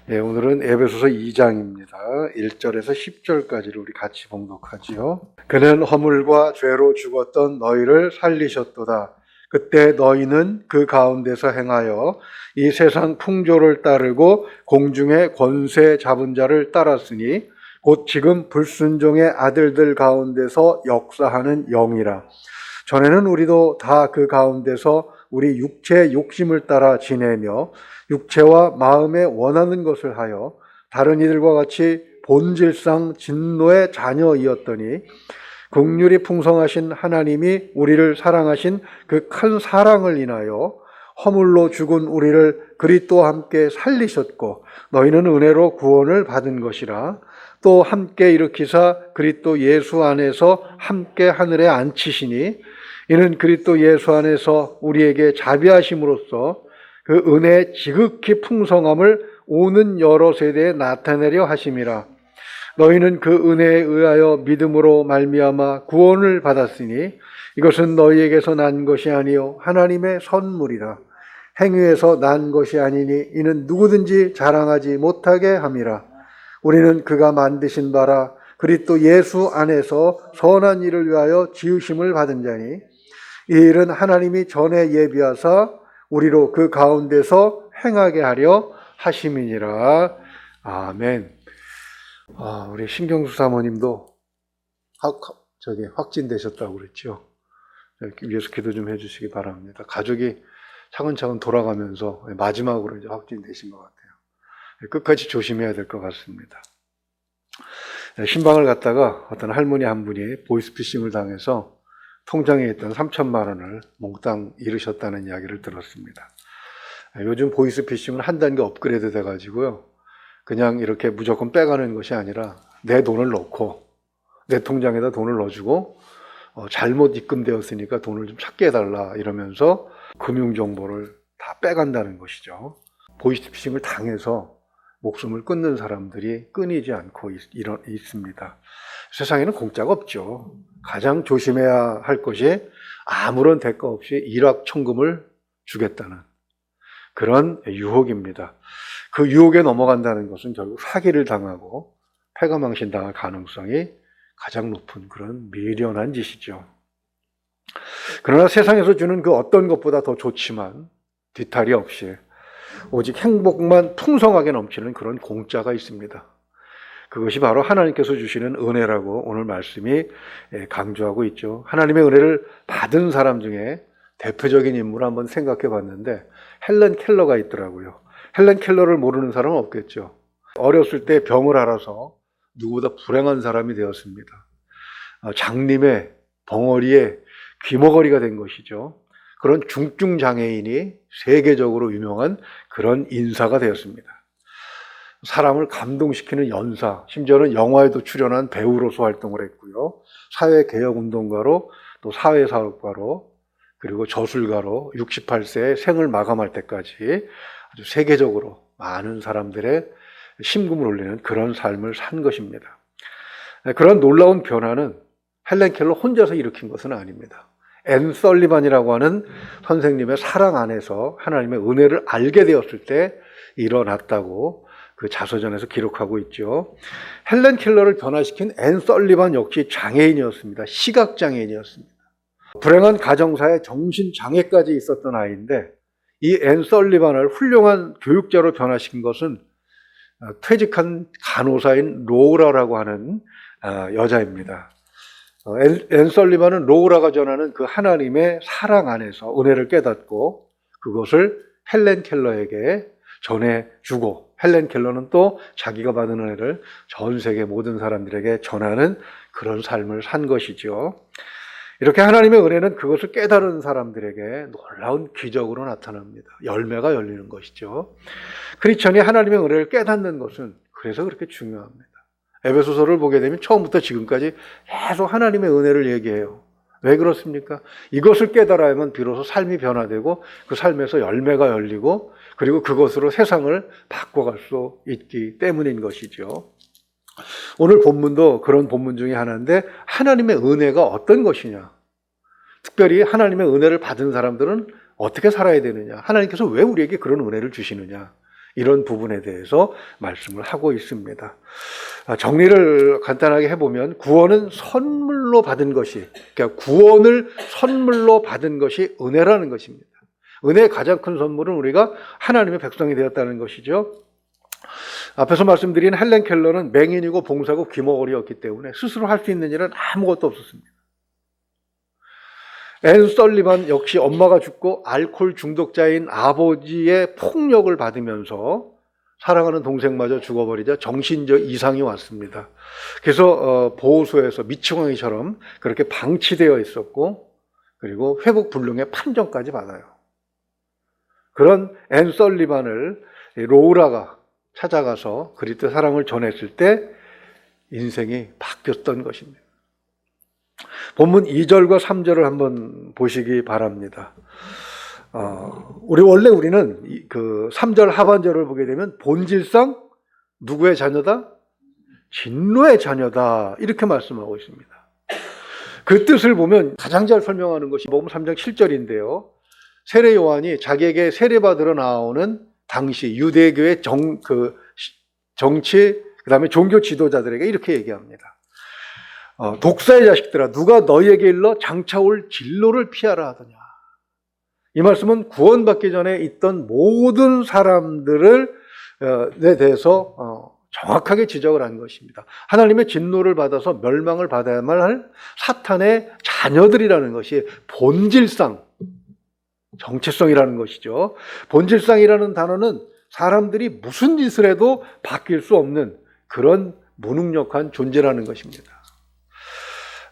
예, 오늘은 에베소서 2장입니다. 1절에서 10절까지를 우리 같이 봉독하지요. 그는 허물과 죄로 죽었던 너희를 살리셨도다. 그때 너희는 그 가운데서 행하여 이 세상 풍조를 따르고 공중의 권세 잡은 자를 따랐으니 곧 지금 불순종의 아들들 가운데서 역사하는 영이라. 전에는 우리도 다 그 가운데서 우리 육체의 욕심을 따라 지내며 육체와 마음에 원하는 것을 하여 다른 이들과 같이 본질상 진노의 자녀이었더니 긍휼이 풍성하신 하나님이 우리를 사랑하신 그 큰 사랑을 인하여 허물로 죽은 우리를 그리스도와 함께 살리셨고 너희는 은혜로 구원을 받은 것이라. 또 함께 일으키사 그리스도 예수 안에서 함께 하늘에 앉히시니 이는 그리스도 예수 안에서 우리에게 자비하심으로써 그 은혜의 지극히 풍성함을 오는 여러 세대에 나타내려 하심이라. 너희는 그 은혜에 의하여 믿음으로 말미암아 구원을 받았으니 이것은 너희에게서 난 것이 아니요 하나님의 선물이라. 행위에서 난 것이 아니니 이는 누구든지 자랑하지 못하게 함이라. 우리는 그가 만드신 바라 그리스도 예수 안에서 선한 일을 위하여 지으심을 받은 자니 이 일은 하나님이 전에 예비하사 우리로 그 가운데서 행하게 하려 하심이니라. 아멘. 우리 신경수 사모님도 확진되셨다고 그랬죠. 위해서 기도 좀 해주시기 바랍니다. 가족이 차근차근 돌아가면서 마지막으로 이제 확진되신 것 같아요. 끝까지 조심해야 될 것 같습니다. 신방을 갔다가 어떤 할머니 한 분이 보이스피싱을 당해서 통장에 있던 3천만 원을 몽땅 잃으셨다는 이야기를 들었습니다. 요즘 보이스피싱은 한 단계 업그레이드 돼가지고요. 그냥 이렇게 무조건 빼가는 것이 아니라 내 돈을 넣고 내 통장에다 돈을 넣어주고 잘못 입금되었으니까 돈을 좀 찾게 해달라 이러면서 금융정보를 다 빼간다는 것이죠. 보이스피싱을 당해서 목숨을 끊는 사람들이 끊이지 않고 있습니다. 세상에는 공짜가 없죠. 가장 조심해야 할 것이 아무런 대가 없이 일확천금을 주겠다는 그런 유혹입니다. 그 유혹에 넘어간다는 것은 결국 사기를 당하고 패가망신 당할 가능성이 가장 높은 그런 미련한 짓이죠. 그러나 세상에서 주는 그 어떤 것보다 더 좋지만 뒤탈이 없이 오직 행복만 풍성하게 넘치는 그런 공짜가 있습니다. 그것이 바로 하나님께서 주시는 은혜라고 오늘 말씀이 강조하고 있죠. 하나님의 은혜를 받은 사람 중에 대표적인 인물을 한번 생각해 봤는데 헬렌 켈러가 있더라고요. 헬렌 켈러를 모르는 사람은 없겠죠. 어렸을 때 병을 앓아서 누구보다 불행한 사람이 되었습니다. 장님의 벙어리에 귀머거리가 된 것이죠. 그런 중증 장애인이 세계적으로 유명한 그런 인사가 되었습니다. 사람을 감동시키는 연사, 심지어는 영화에도 출연한 배우로서 활동을 했고요. 사회개혁운동가로 또 사회사업가로 그리고 저술가로 68세에 생을 마감할 때까지 아주 세계적으로 많은 사람들의 심금을 울리는 그런 삶을 산 것입니다. 그런 놀라운 변화는 헬렌 켈러 혼자서 일으킨 것은 아닙니다. 앤 설리반이라고 하는 선생님의 사랑 안에서 하나님의 은혜를 알게 되었을 때 일어났다고 그 자서전에서 기록하고 있죠. 헬렌 켈러를 변화시킨 앤 설리반 역시 장애인이었습니다. 시각장애인이었습니다. 불행한 가정사에 정신장애까지 있었던 아이인데 이 앤 설리반을 훌륭한 교육자로 변화시킨 것은 퇴직한 간호사인 로우라라고 하는 여자입니다. 앤 설리반은 로우라가 전하는 그 하나님의 사랑 안에서 은혜를 깨닫고 그것을 헬렌 켈러에게 전해주고 헬렌 켈러는 또 자기가 받은 은혜를 전 세계 모든 사람들에게 전하는 그런 삶을 산 것이죠. 이렇게 하나님의 은혜는 그것을 깨달은 사람들에게 놀라운 기적으로 나타납니다. 열매가 열리는 것이죠. 크리스천이 하나님의 은혜를 깨닫는 것은 그래서 그렇게 중요합니다. 에베소서를 보게 되면 처음부터 지금까지 계속 하나님의 은혜를 얘기해요. 왜 그렇습니까? 이것을 깨달아야만 비로소 삶이 변화되고 그 삶에서 열매가 열리고 그리고 그것으로 세상을 바꿔갈 수 있기 때문인 것이죠. 오늘 본문도 그런 본문 중에 하나인데 하나님의 은혜가 어떤 것이냐? 특별히 하나님의 은혜를 받은 사람들은 어떻게 살아야 되느냐? 하나님께서 왜 우리에게 그런 은혜를 주시느냐? 이런 부분에 대해서 말씀을 하고 있습니다. 정리를 간단하게 해보면 구원은 선물로 받은 것이, 그러니까 구원을 선물로 받은 것이 은혜라는 것입니다. 은혜의 가장 큰 선물은 우리가 하나님의 백성이 되었다는 것이죠. 앞에서 말씀드린 헬렌 켈러는 맹인이고 봉사고 귀머거리였기 때문에 스스로 할 수 있는 일은 아무것도 없었습니다. 앤 설리반 역시 엄마가 죽고 알코올 중독자인 아버지의 폭력을 받으면서 사랑하는 동생마저 죽어버리자 정신적 이상이 왔습니다. 그래서 보호소에서 미치광이처럼 그렇게 방치되어 있었고, 그리고 회복 불능의 판정까지 받아요. 그런 앤 설리반을 로우라가 찾아가서 그리스도의 사랑을 전했을 때 인생이 바뀌었던 것입니다. 본문 2절과 3절을 한번 보시기 바랍니다. 우리는 그 3절 하반절을 보게 되면 본질상 누구의 자녀다? 진노의 자녀다, 이렇게 말씀하고 있습니다. 그 뜻을 보면 가장 잘 설명하는 것이 복음 3장 7절인데요. 세례 요한이 자기에게 세례받으러 나오는 당시 유대교의 정치, 그 다음에 종교 지도자들에게 이렇게 얘기합니다. 독사의 자식들아, 누가 너희에게 일러 장차 올 진로를 피하라 하더냐. 이 말씀은 구원받기 전에 있던 모든 사람들에 대해서 정확하게 지적을 한 것입니다. 하나님의 진노를 받아서 멸망을 받아야만 할 사탄의 자녀들이라는 것이 본질상 정체성이라는 것이죠. 본질상이라는 단어는 사람들이 무슨 짓을 해도 바뀔 수 없는 그런 무능력한 존재라는 것입니다.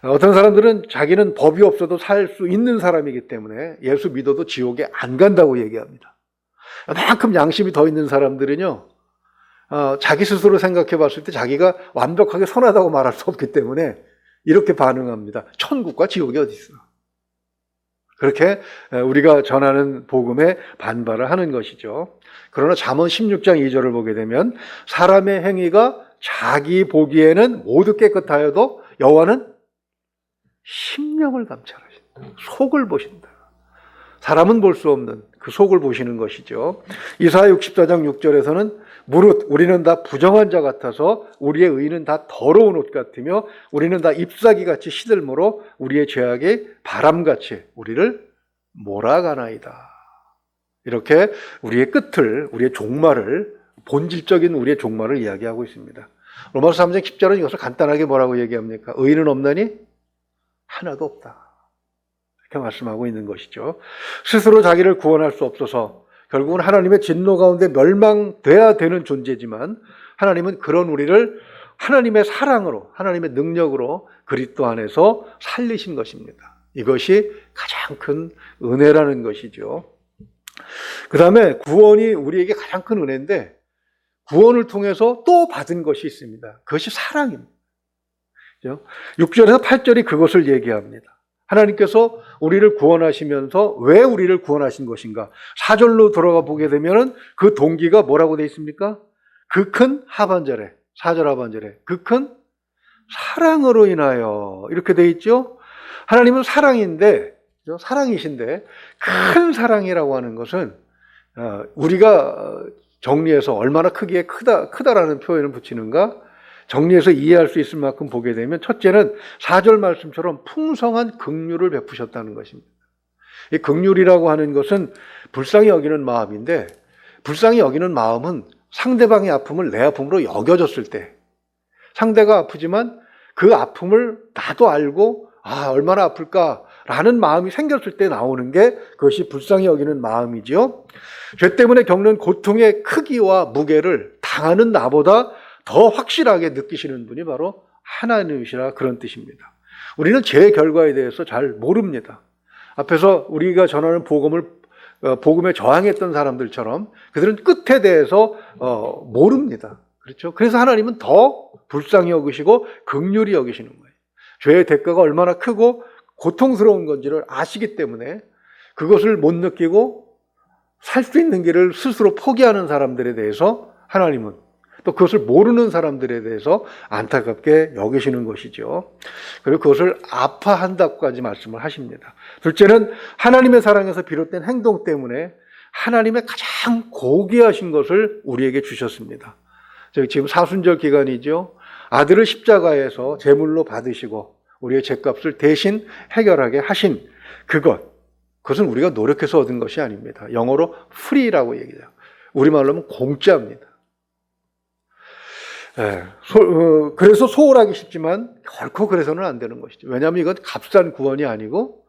어떤 사람들은 자기는 법이 없어도 살 수 있는 사람이기 때문에 예수 믿어도 지옥에 안 간다고 얘기합니다. 그만큼 양심이 더 있는 사람들은요, 자기 스스로 생각해 봤을 때 자기가 완벽하게 선하다고 말할 수 없기 때문에 이렇게 반응합니다. 천국과 지옥이 어디 있어? 그렇게 우리가 전하는 복음에 반발을 하는 것이죠. 그러나 잠언 16장 2절을 보게 되면 사람의 행위가 자기 보기에는 모두 깨끗하여도 여호와는 심령을 감찰하신다. 속을 보신다. 사람은 볼 수 없는 그 속을 보시는 것이죠. 이사야 64장 6절에서는 무릇 우리는 다 부정한 자 같아서 우리의 의는 다 더러운 옷 같으며 우리는 다 잎사귀같이 시들므로 우리의 죄악이 바람같이 우리를 몰아가나이다. 이렇게 우리의 끝을, 우리의 종말을, 본질적인 우리의 종말을 이야기하고 있습니다. 로마서 3장 10절은 이것을 간단하게 뭐라고 얘기합니까? 의인은 없나니 하나도 없다. 이렇게 말씀하고 있는 것이죠. 스스로 자기를 구원할 수 없어서 결국은 하나님의 진노 가운데 멸망돼야 되는 존재지만 하나님은 그런 우리를 하나님의 사랑으로, 하나님의 능력으로 그리스도 안에서 살리신 것입니다. 이것이 가장 큰 은혜라는 것이죠. 그 다음에 구원이 우리에게 가장 큰 은혜인데 구원을 통해서 또 받은 것이 있습니다. 그것이 사랑입니다. 6절에서 8절이 그것을 얘기합니다. 하나님께서 우리를 구원하시면서 왜 우리를 구원하신 것인가? 4절로 들어가 보게 되면 그 동기가 뭐라고 되어 있습니까? 그 큰 하반절에, 4절 하반절에 그 큰 사랑으로 인하여 이렇게 되어 있죠. 하나님은 사랑인데, 사랑이신데 큰 사랑이라고 하는 것은 우리가 정리해서 얼마나 크기에 크다라는 표현을 붙이는가? 정리해서 이해할 수 있을 만큼 보게 되면 첫째는 4절 말씀처럼 풍성한 긍휼을 베푸셨다는 것입니다. 이 긍휼이라고 하는 것은 불쌍히 여기는 마음인데 불쌍히 여기는 마음은 상대방의 아픔을 내 아픔으로 여겨졌을 때 상대가 아프지만 그 아픔을 나도 알고 얼마나 아플까라는 마음이 생겼을 때 나오는 게 그것이 불쌍히 여기는 마음이죠. 죄 때문에 겪는 고통의 크기와 무게를 당하는 나보다 더 확실하게 느끼시는 분이 바로 하나님이시라 그런 뜻입니다. 우리는 죄의 결과에 대해서 잘 모릅니다. 앞에서 우리가 전하는 복음에 저항했던 사람들처럼 그들은 끝에 대해서 모릅니다. 그렇죠? 그래서 하나님은 더 불쌍히 여기시고 긍휼히 여기시는 거예요. 죄의 대가가 얼마나 크고 고통스러운 건지를 아시기 때문에 그것을 못 느끼고 살 수 있는 길을 스스로 포기하는 사람들에 대해서 하나님은 또 그것을 모르는 사람들에 대해서 안타깝게 여기시는 것이죠. 그리고 그것을 아파한다고까지 말씀을 하십니다. 둘째는 하나님의 사랑에서 비롯된 행동 때문에 하나님의 가장 고귀하신 것을 우리에게 주셨습니다. 지금 사순절 기간이죠. 아들을 십자가에서 제물로 받으시고 우리의 죄값을 대신 해결하게 하신 그것은 우리가 노력해서 얻은 것이 아닙니다. 영어로 free라고 얘기해요. 우리말로 하면 공짜입니다. 그래서 소홀하기 쉽지만 결코 그래서는 안 되는 것이죠. 왜냐하면 이건 값싼 구원이 아니고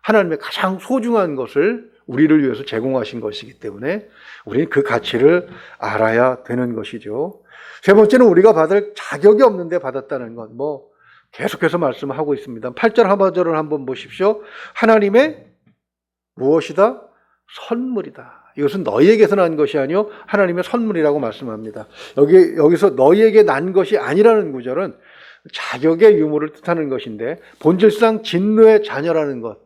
하나님의 가장 소중한 것을 우리를 위해서 제공하신 것이기 때문에 우리는 그 가치를 알아야 되는 것이죠. 세 번째는 우리가 받을 자격이 없는데 받았다는 것. 계속해서 말씀하고 있습니다. 8절 하반절을 한번 보십시오. 하나님의 무엇이다? 선물이다. 이것은 너희에게서 난 것이 아니요 하나님의 선물이라고 말씀합니다. 여기서 너희에게 난 것이 아니라는 구절은 자격의 유무를 뜻하는 것인데 본질상 진노의 자녀라는 것.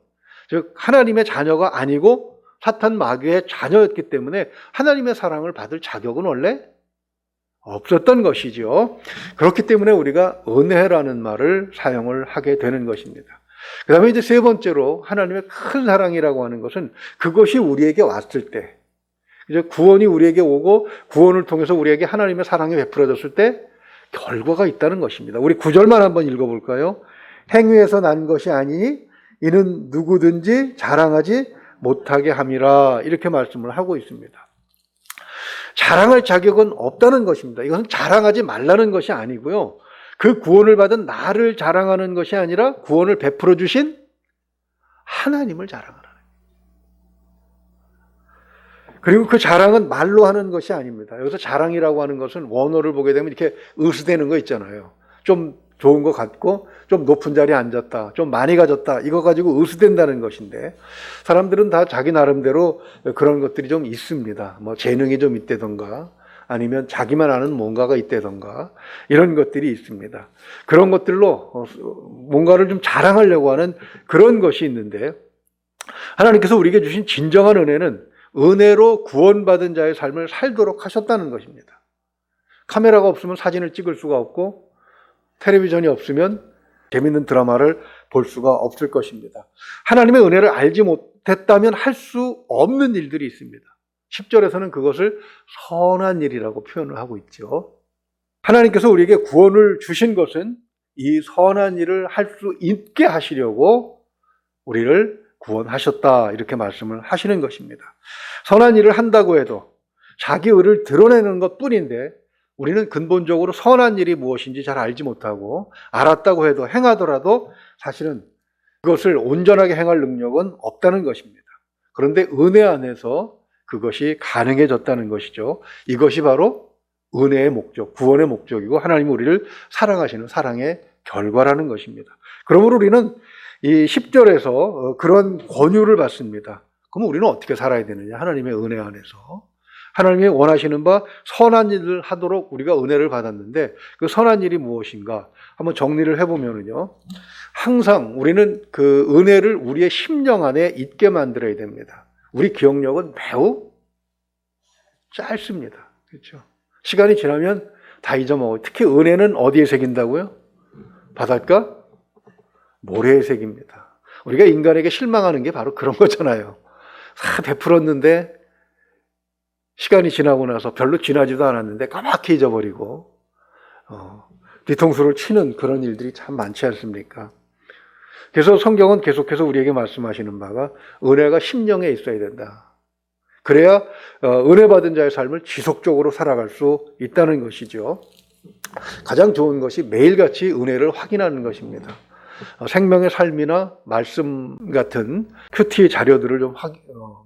즉 하나님의 자녀가 아니고 사탄 마귀의 자녀였기 때문에 하나님의 사랑을 받을 자격은 원래 없었던 것이죠. 그렇기 때문에 우리가 은혜라는 말을 사용을 하게 되는 것입니다. 그 다음에 이제 세 번째로 하나님의 큰 사랑이라고 하는 것은 그것이 우리에게 왔을 때, 이제 구원이 우리에게 오고 구원을 통해서 우리에게 하나님의 사랑이 베풀어졌을 때 결과가 있다는 것입니다. 우리 9절만 한번 읽어볼까요? 행위에서 난 것이 아니니 이는 누구든지 자랑하지 못하게 함이라, 이렇게 말씀을 하고 있습니다. 자랑할 자격은 없다는 것입니다. 이것은 자랑하지 말라는 것이 아니고요. 그 구원을 받은 나를 자랑하는 것이 아니라 구원을 베풀어 주신 하나님을 자랑하는 거예요. 그리고 그 자랑은 말로 하는 것이 아닙니다. 여기서 자랑이라고 하는 것은 원어를 보게 되면 이렇게 으스대는 거 있잖아요. 좀 좋은 거 갖고 좀 높은 자리에 앉았다, 좀 많이 가졌다, 이거 가지고 으스댄다는 것인데 사람들은 다 자기 나름대로 그런 것들이 좀 있습니다. 재능이 좀 있다던가 아니면 자기만 아는 뭔가가 있다던가 이런 것들이 있습니다. 그런 것들로 뭔가를 좀 자랑하려고 하는 그런 것이 있는데 하나님께서 우리에게 주신 진정한 은혜는 은혜로 구원받은 자의 삶을 살도록 하셨다는 것입니다. 카메라가 없으면 사진을 찍을 수가 없고 텔레비전이 없으면 재밌는 드라마를 볼 수가 없을 것입니다. 하나님의 은혜를 알지 못했다면 할 수 없는 일들이 있습니다. 10절에서는 그것을 선한 일이라고 표현을 하고 있죠. 하나님께서 우리에게 구원을 주신 것은 이 선한 일을 할 수 있게 하시려고 우리를 구원하셨다, 이렇게 말씀을 하시는 것입니다. 선한 일을 한다고 해도 자기 의를 드러내는 것뿐인데 우리는 근본적으로 선한 일이 무엇인지 잘 알지 못하고 알았다고 해도 행하더라도 사실은 그것을 온전하게 행할 능력은 없다는 것입니다. 그런데 은혜 안에서 그것이 가능해졌다는 것이죠. 이것이 바로 은혜의 목적, 구원의 목적이고 하나님이 우리를 사랑하시는 사랑의 결과라는 것입니다. 그러므로 우리는 이 10절에서 그런 권유를 받습니다. 그럼 우리는 어떻게 살아야 되느냐? 하나님의 은혜 안에서. 하나님이 원하시는 바 선한 일을 하도록 우리가 은혜를 받았는데 그 선한 일이 무엇인가 한번 정리를 해보면요, 항상 우리는 그 은혜를 우리의 심령 안에 있게 만들어야 됩니다. 우리 기억력은 매우 짧습니다. 그렇죠? 시간이 지나면 다 잊어먹어요. 특히 은혜는 어디에 새긴다고요? 바닷가? 모래에 새깁니다. 우리가 인간에게 실망하는 게 바로 그런 거잖아요. 다 베풀었는데 시간이 지나고 나서 별로 지나지도 않았는데 까맣게 잊어버리고 뒤통수를 치는 그런 일들이 참 많지 않습니까? 그래서 성경은 계속해서 우리에게 말씀하시는 바가 은혜가 심령에 있어야 된다. 그래야 은혜 받은 자의 삶을 지속적으로 살아갈 수 있다는 것이죠. 가장 좋은 것이 매일같이 은혜를 확인하는 것입니다. 생명의 삶이나 말씀 같은 큐티 자료들을 좀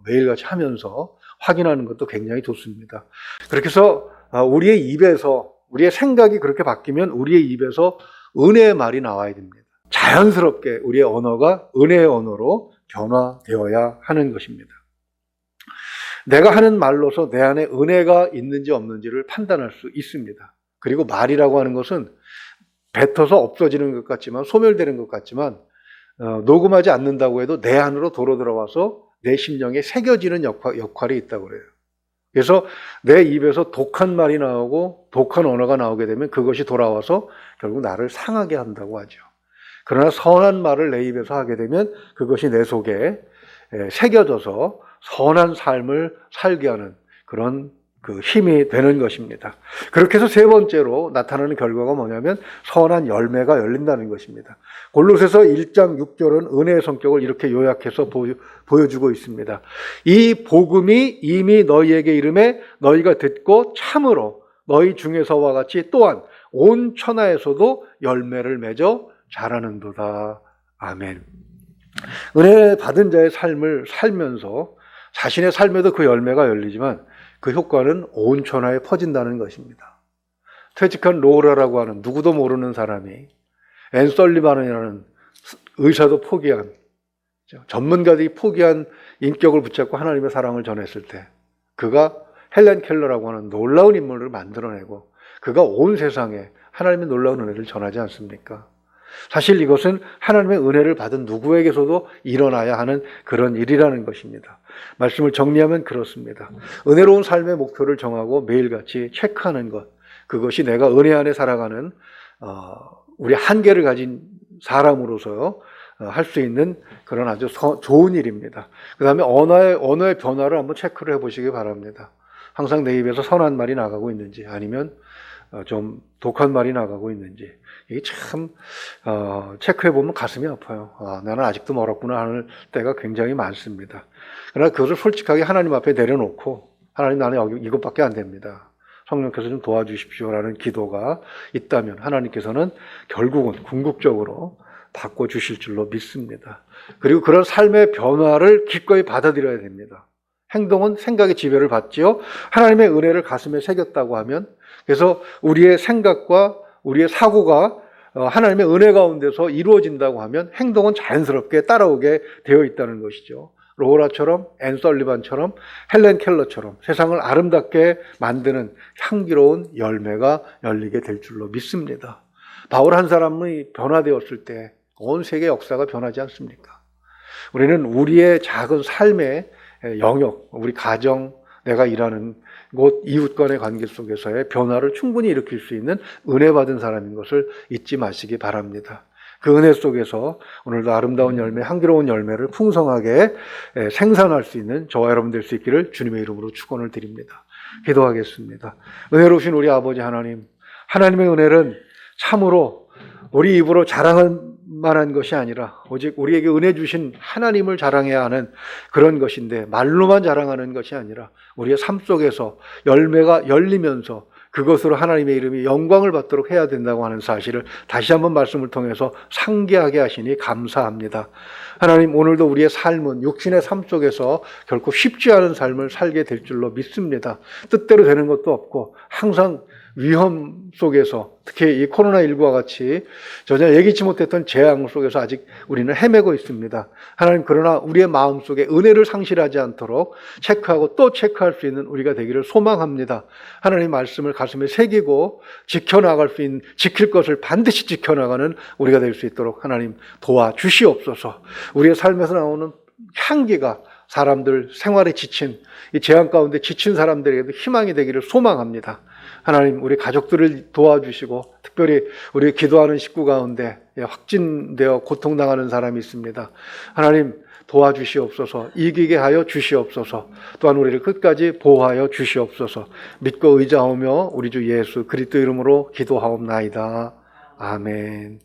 매일같이 하면서 확인하는 것도 굉장히 좋습니다. 그렇게 해서 우리의 입에서, 우리의 생각이 그렇게 바뀌면 우리의 입에서 은혜의 말이 나와야 됩니다. 자연스럽게 우리의 언어가 은혜의 언어로 변화되어야 하는 것입니다. 내가 하는 말로서 내 안에 은혜가 있는지 없는지를 판단할 수 있습니다. 그리고 말이라고 하는 것은 뱉어서 없어지는 것 같지만, 소멸되는 것 같지만 녹음하지 않는다고 해도 내 안으로 도로 들어와서 내 심령에 새겨지는 역할이 있다고 그래요. 그래서 내 입에서 독한 말이 나오고 독한 언어가 나오게 되면 그것이 돌아와서 결국 나를 상하게 한다고 하죠. 그러나 선한 말을 내 입에서 하게 되면 그것이 내 속에 새겨져서 선한 삶을 살게 하는 그런 그 힘이 되는 것입니다. 그렇게 해서 세 번째로 나타나는 결과가 뭐냐면 선한 열매가 열린다는 것입니다. 골로새서 1장 6절은 은혜의 성격을 이렇게 요약해서 보여주고 있습니다. 이 복음이 이미 너희에게 이름에 너희가 듣고 참으로 너희 중에서와 같이 또한 온 천하에서도 열매를 맺어 자라는도다. 아멘. 은혜 받은 자의 삶을 살면서 자신의 삶에도 그 열매가 열리지만 그 효과는 온 천하에 퍼진다는 것입니다. 퇴직한 로라라고 하는 누구도 모르는 사람이 앤 설리반이라는 의사도 포기한, 전문가들이 포기한 인격을 붙잡고 하나님의 사랑을 전했을 때 그가 헬렌 켈러라고 하는 놀라운 인물을 만들어내고 그가 온 세상에 하나님의 놀라운 은혜를 전하지 않습니까? 사실 이것은 하나님의 은혜를 받은 누구에게서도 일어나야 하는 그런 일이라는 것입니다. 말씀을 정리하면 그렇습니다. 은혜로운 삶의 목표를 정하고 매일같이 체크하는 것, 그것이 내가 은혜 안에 살아가는 우리 한계를 가진 사람으로서 할 수 있는 그런 아주 좋은 일입니다. 그 다음에 언어의 변화를 한번 체크를 해보시기 바랍니다. 항상 내 입에서 선한 말이 나가고 있는지 아니면 좀 독한 말이 나가고 있는지 이게 참 체크해보면 가슴이 아파요. 나는 아직도 멀었구나 하는 때가 굉장히 많습니다. 그러나 그것을 솔직하게 하나님 앞에 내려놓고 하나님 나는 여기 이것밖에 안 됩니다. 성령께서 좀 도와주십시오라는 기도가 있다면 하나님께서는 결국은 궁극적으로 바꿔주실 줄로 믿습니다. 그리고 그런 삶의 변화를 기꺼이 받아들여야 됩니다. 행동은 생각의 지배를 받지요. 하나님의 은혜를 가슴에 새겼다고 하면 그래서 우리의 생각과 우리의 사고가 하나님의 은혜 가운데서 이루어진다고 하면 행동은 자연스럽게 따라오게 되어 있다는 것이죠. 로라처럼 앤 설리반처럼 헬렌 켈러처럼 세상을 아름답게 만드는 향기로운 열매가 열리게 될 줄로 믿습니다. 바울 한 사람이 변화되었을 때 온 세계 역사가 변하지 않습니까? 우리는 우리의 작은 삶의 영역, 우리 가정, 내가 일하는 곳, 이웃 간의 관계 속에서의 변화를 충분히 일으킬 수 있는 은혜 받은 사람인 것을 잊지 마시기 바랍니다. 그 은혜 속에서 오늘도 아름다운 열매, 향기로운 열매를 풍성하게 생산할 수 있는 저와 여러분 될 수 있기를 주님의 이름으로 축원을 드립니다. 기도하겠습니다. 은혜로우신 우리 아버지 하나님, 하나님의 은혜는 참으로 우리 입으로 자랑할 만한 것이 아니라 오직 우리에게 은혜 주신 하나님을 자랑해야 하는 그런 것인데 말로만 자랑하는 것이 아니라 우리의 삶 속에서 열매가 열리면서 그것으로 하나님의 이름이 영광을 받도록 해야 된다고 하는 사실을 다시 한번 말씀을 통해서 상기하게 하시니 감사합니다. 하나님, 오늘도 우리의 삶은 육신의 삶 속에서 결코 쉽지 않은 삶을 살게 될 줄로 믿습니다. 뜻대로 되는 것도 없고 항상 위험 속에서 특히 이 코로나19와 같이 전혀 예기치 못했던 재앙 속에서 아직 우리는 헤매고 있습니다. 하나님, 그러나 우리의 마음속에 은혜를 상실하지 않도록 체크하고 또 체크할 수 있는 우리가 되기를 소망합니다. 하나님 말씀을 가슴에 새기고 지켜나갈 수 있는, 지킬 것을 반드시 지켜나가는 우리가 될 수 있도록 하나님 도와주시옵소서. 우리의 삶에서 나오는 향기가 사람들 생활에 지친 이 재앙 가운데 지친 사람들에게도 희망이 되기를 소망합니다. 하나님, 우리 가족들을 도와주시고 특별히 우리 기도하는 식구 가운데 확진되어 고통당하는 사람이 있습니다. 하나님 도와주시옵소서. 이기게 하여 주시옵소서. 또한 우리를 끝까지 보호하여 주시옵소서. 믿고 의지하오며 우리 주 예수 그리스도 이름으로 기도하옵나이다. 아멘.